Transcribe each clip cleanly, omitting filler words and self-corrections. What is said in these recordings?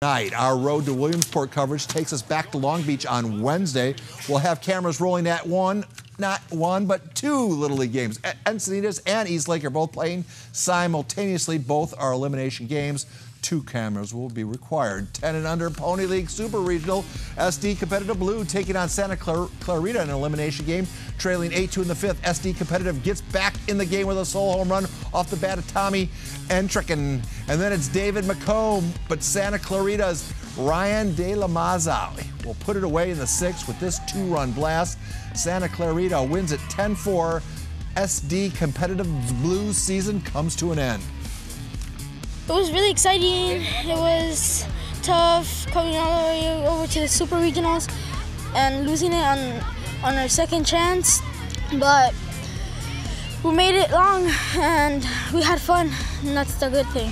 Night. Our road to Williamsport coverage takes us back to Long Beach on Wednesday. We'll have cameras rolling at not one, but two Little League games. Encinitas and Eastlake are both playing simultaneously. Both are elimination games. 2 cameras will be required. 10 and under Pony League Super Regional. SD Competitive Blue taking on Santa Clarita in an elimination game, trailing 8-2 in the 5th. SD Competitive gets back in the game with a solo home run off the bat of Tommy Entricken. And then it's David McComb, but Santa Clarita's Ryan De La Maza will put it away in the 6th with this 2-run blast. Santa Clarita wins it 10-4. SD Competitive Blue season comes to an end. It was really exciting. It was tough coming all the way over to the Super Regionals and losing it on our second chance, but we made it long and we had fun, and that's the good thing.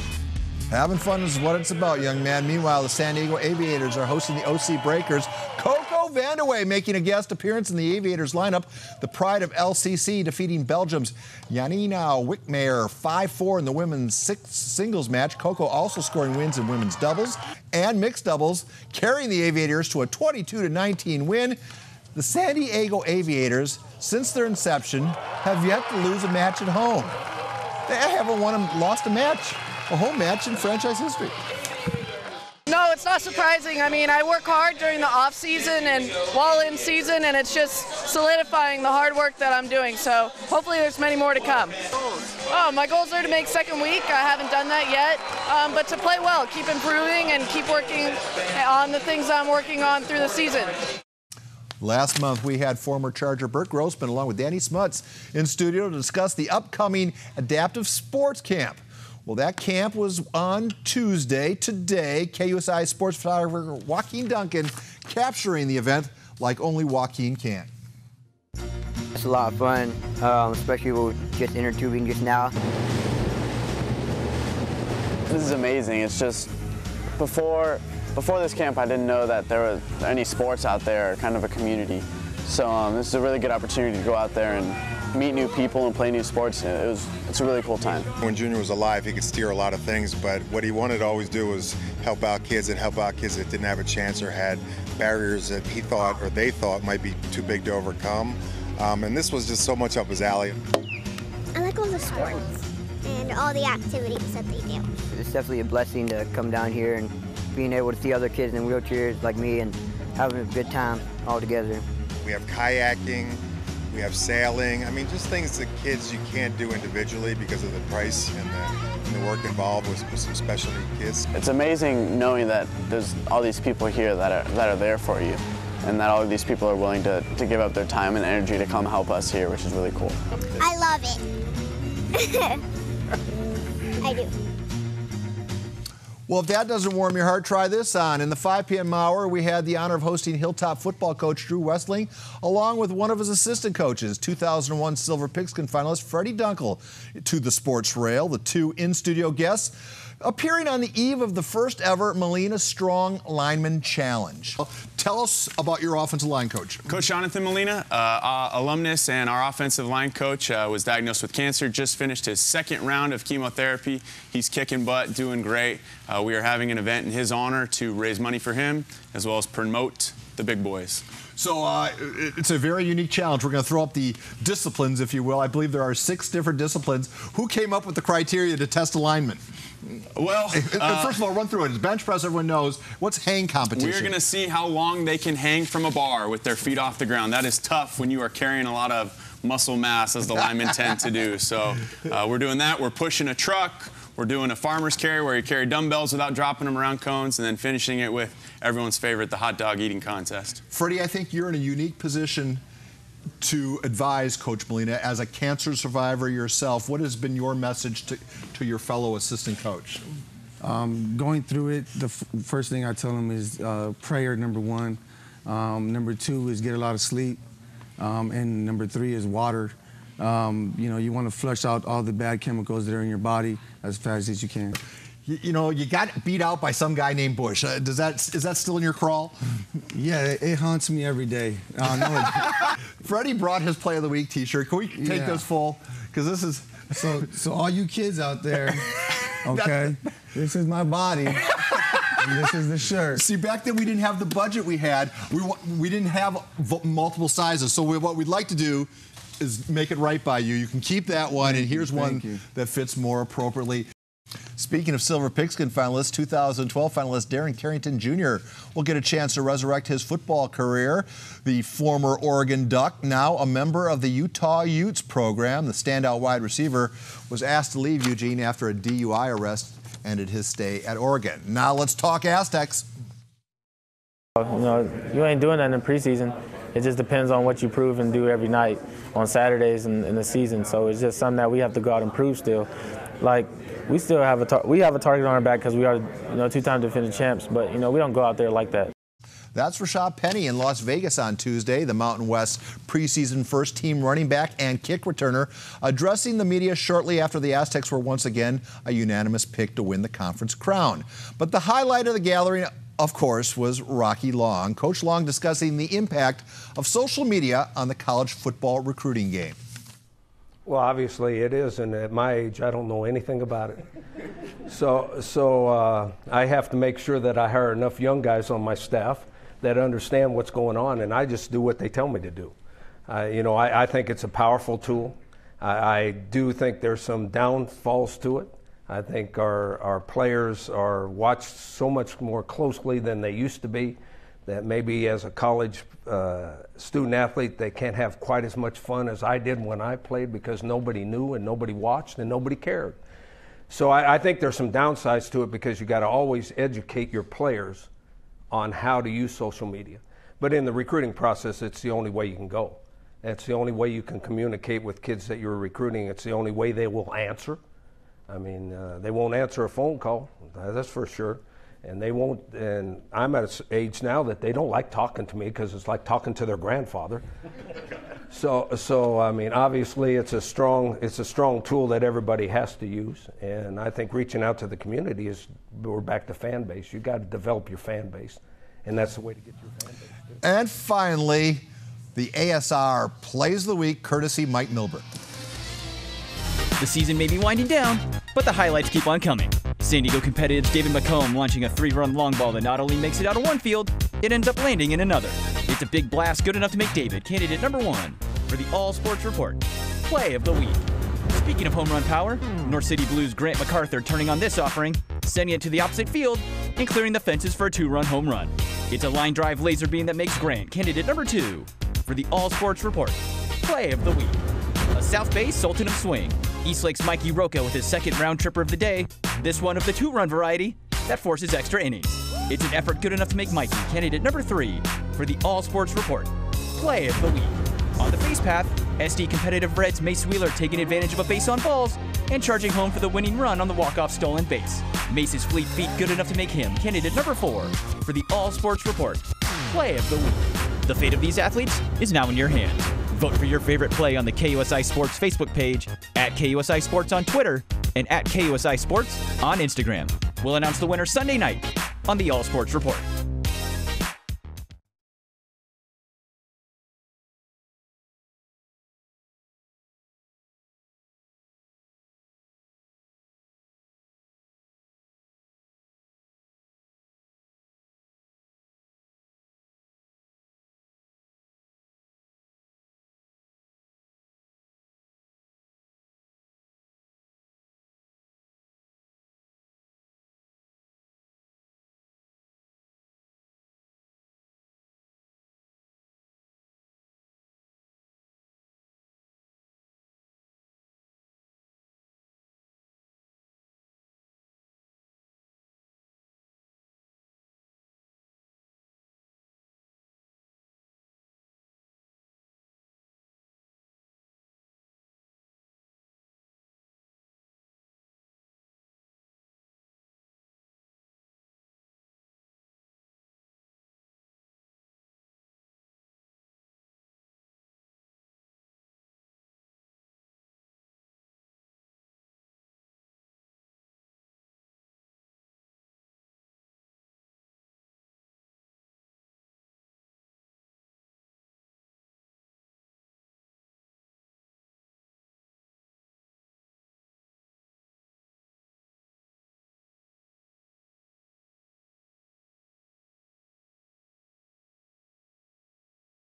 Having fun is what it's about, young man. Meanwhile, the San Diego Aviators are hosting the OC Breakers. Coco Vandeweghe making a guest appearance in the Aviators lineup. The pride of LCC defeating Belgium's Janina Wickmeyer 5-4 in the women's singles match. Coco also scoring wins in women's doubles and mixed doubles, carrying the Aviators to a 22-19 win. The San Diego Aviators, since their inception, have yet to lose a match at home. They haven't lost a match. A home match in franchise history. No, it's not surprising. I mean, I work hard during the off season and while in season, and it's just solidifying the hard work that I'm doing. So hopefully there's many more to come. Oh, my goals are to make second week. I haven't done that yet, but to play well, keep improving, and keep working on the things I'm working on through the season. Last month, we had former Charger Burt Grossman along with Danny Smuts in studio to discuss the upcoming Adaptive Sports Camp. Well, that camp was on Tuesday. Today, KUSI sports photographer Joaquin Duncan capturing the event like only Joaquin can. It's a lot of fun, especially with just inner tubing just now. This is amazing. It's just before this camp, I didn't know that there were any sports out there, kind of a community. So this is a really good opportunity to go out there and meet new people and play new sports. It's a really cool time. When Junior was alive, he could steer a lot of things, but what he wanted to always do was help out kids that didn't have a chance or had barriers that he thought or they thought might be too big to overcome. And this was just so much up his alley. I like all the sports and all the activities that they do. It's definitely a blessing to come down here and being able to see other kids in wheelchairs like me and having a good time all together. We have kayaking, we have sailing. I mean, just things that kids you can't do individually because of the price and the work involved with some special need kids. It's amazing knowing that there's all these people here that are there for you, and that all of these people are willing to give up their time and energy to come help us here, which is really cool. I love it. I do. Well, if that doesn't warm your heart, try this on. In the 5 p.m. hour, we had the honor of hosting Hilltop football coach Drew Westling, along with one of his assistant coaches, 2001 Silver Pigskin finalist Freddy Dunkle, to the sports rail. The 2 in-studio guests appearing on the eve of the first ever Molina Strong Lineman Challenge. Tell us about your offensive line coach. Coach Jonathan Molina, alumnus and our offensive line coach, was diagnosed with cancer, just finished his 2nd round of chemotherapy. He's kicking butt, doing great. We are having an event in his honor to raise money for him, as well as promote the big boys. So it's a very unique challenge. We're going to throw up the disciplines, if you will. I believe there are 6 different disciplines. Who came up with the criteria to test a lineman? Well, first of all, run through it. It's bench press, everyone knows. What's hang competition? We're going to see how long they can hang from a bar with their feet off the ground. That is tough when you are carrying a lot of muscle mass, as the linemen tend to do. So we're doing that. We're pushing a truck. We're doing a farmer's carry where you carry dumbbells without dropping them around cones, and then finishing it with everyone's favorite, the hot dog eating contest. Freddie, I think you're in a unique position to advise Coach Molina as a cancer survivor yourself. What has been your message to your fellow assistant coach? Going through it, the first thing I tell them is prayer, number 1. Number 2 is get a lot of sleep. And number 3 is water. You know, you want to flush out all the bad chemicals that are in your body as fast as you can. You know, you got beat out by some guy named Bush. Is that still in your crawl? Yeah, it haunts me every day. Freddie brought his Play of the Week T-shirt. Can we take this full? Because this is... So all you kids out there, okay, this is my body. This is the shirt. See, back then we didn't have the budget we had. We didn't have multiple sizes. So what we'd like to do is make it right by you. You can keep that one, and here's one that fits more appropriately. Speaking of Silver Pigskin finalists, 2012 finalist Darren Carrington Jr. will get a chance to resurrect his football career. The former Oregon Duck, now a member of the Utah Utes program, the standout wide receiver, was asked to leave Eugene after a DUI arrest ended his stay at Oregon. Now let's talk Aztecs. You know, you ain't doing that in preseason. It just depends on what you prove and do every night on Saturdays in the season. So it's just something that we have to go out and prove still. Like, we still have a target on our back because we are, you know, two-time defending champs. But, you know, we don't go out there like that. That's Rashaad Penny in Las Vegas on Tuesday, the Mountain West preseason first-team running back and kick returner, addressing the media shortly after the Aztecs were once again a unanimous pick to win the conference crown. But the highlight of the gathering, of course, was Rocky Long. Coach Long discussing the impact of social media on the college football recruiting game. Well, obviously it is, and at my age, I don't know anything about it. So I have to make sure that I hire enough young guys on my staff that understand what's going on, and I just do what they tell me to do. You know, I think it's a powerful tool. I do think there's some downfalls to it. I think our players are watched so much more closely than they used to be, that maybe as a college student athlete, they can't have quite as much fun as I did when I played because nobody knew and nobody watched and nobody cared. So I think there's some downsides to it because you got to always educate your players on how to use social media. But in the recruiting process, it's the only way you can go. It's the only way you can communicate with kids that you're recruiting. It's the only way they will answer. I mean, they won't answer a phone call, that's for sure. And they won't, and I'm at an age now that they don't like talking to me because it's like talking to their grandfather. So I mean, obviously it's a strong tool that everybody has to use. And I think reaching out to the community we're back to fan base. You got to develop your fan base, and that's the way to get your fan base too. And finally, the ASR Plays of the Week, courtesy Mike Milburn. The season may be winding down, but the highlights keep on coming. San Diego competitive's David McComb launching a 3-run long ball that not only makes it out of one field, it ends up landing in another. It's a big blast good enough to make David candidate #1 for the All Sports Report Play of the Week. Speaking of home run power, North City Blues' Grant MacArthur turning on this offering, sending it to the opposite field, and clearing the fences for a 2-run home run. It's a line drive laser beam that makes Grant candidate #2 for the All Sports Report Play of the Week. A South Bay Sultan of Swing, Eastlake's Mikey Roca with his second round tripper of the day, this one of the 2-run variety that forces extra innings. It's an effort good enough to make Mikey candidate #3 for the All Sports Report Play of the Week. On the base path, SD competitive Reds Mace Wheeler taking advantage of a base on balls and charging home for the winning run on the walk-off stolen base. Mace's fleet feet good enough to make him candidate #4 for the All Sports Report Play of the Week. The fate of these athletes is now in your hands. Vote for your favorite play on the KUSI Sports Facebook page, at KUSI Sports on Twitter, and at KUSI Sports on Instagram. We'll announce the winner Sunday night on the All Sports Report.